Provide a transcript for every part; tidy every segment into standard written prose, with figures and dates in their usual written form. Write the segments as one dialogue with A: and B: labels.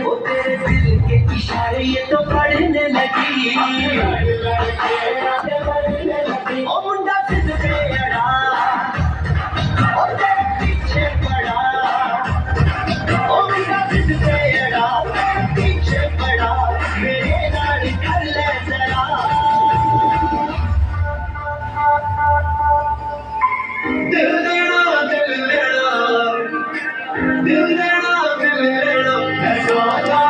A: वो तेरे दिल के इशारे ये तो पढ़ने लगी। ओ मुंडा सिद्ध पे अड़ा, ओ तेरे पीछे पड़ा। ओ मुंडा सिद्ध पे अड़ा, पीछे पड़ा। मेरे नाल कर ले जरा। दिल देना दिल लेना, दिल देना दिल लेना। है सौदा,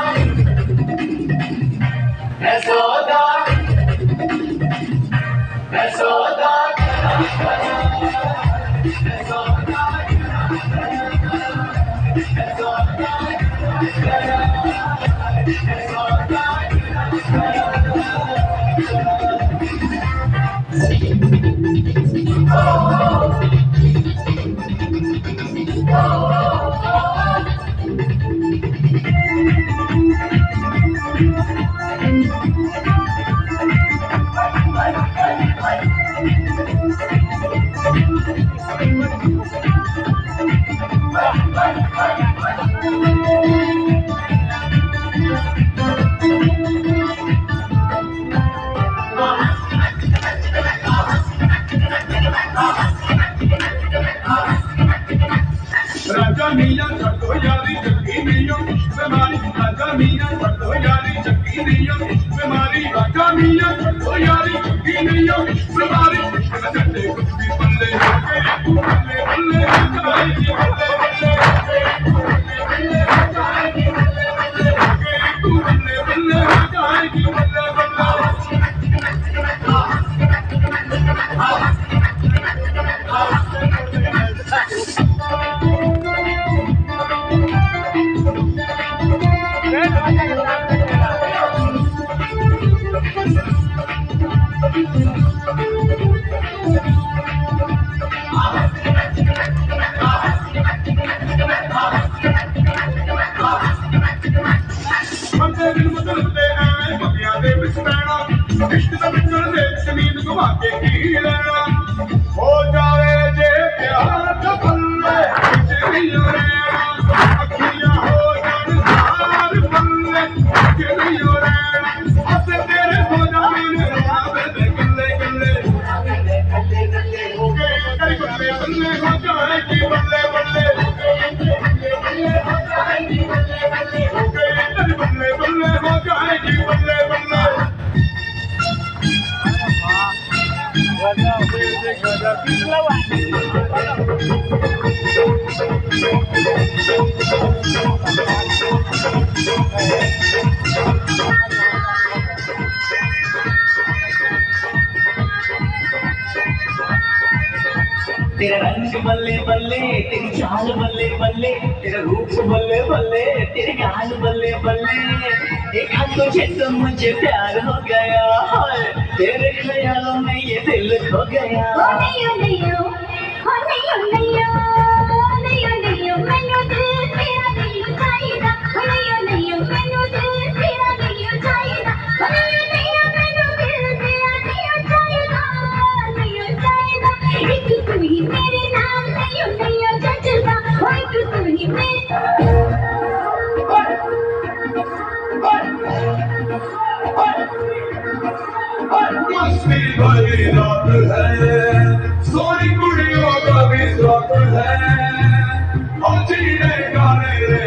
A: है सौदा, है सौदा, है सौदा, है सौदा।
B: राजा मियां छो यारी जगी मियों बीमारी। राजा मियां छो यारी जगी मियों बीमारी। राजा मियां छो यारी जगी मियों बीमारी। चलते कुछ भी बल्ले बल्ले बल्ले जाएगी बल्ले बल्ले बल्ले जाएगी बल्ले बल्ले बल्ले बल्ले जाएगी बल्ले इश्क दा बिछड़ दे जमीन घुमा के की लेना। हो जावे जे प्यार दा बल्ले बिजलियों रहना। अखियां हो जान सार बल्ले बिजलियों रहना। अब तेरे हो जावे रावे दे गल्ले गल्ले हो गए कई बल्ले बल्ले हो जाएगी बल्ले बल्ले बल्ले हो जाएगी बल्ले बल्ले हो गए कई बल्ले बल्ले हो जाएगी बल्ले बल्ले।
A: तेरा रंग बल्ले बल्ले, तेरी चाल बल्ले बल्ले, तेरा रूप बल्ले बल्ले, तेरे गाल बल्ले बल्ले। देखा तुझे तो मुझे प्यार हो गया, तेरे ख्यालों में ये दिल खो गया।
C: नहीं नहीं मैनू दिल तेरा नहीं चाहिदा। नहीं नहीं मैनू दिल तेरा नहीं चाहिदा। नहीं मैनू दिल तेरा नहीं चाहिदा। नहीं चाहिदा। एक तू ही मेरे नाम नहीं जचदा। एक तू ही
B: मस्ती भरी रात है, सोनी कुड़ियों का भी स्वागत है। और जीने गाने रे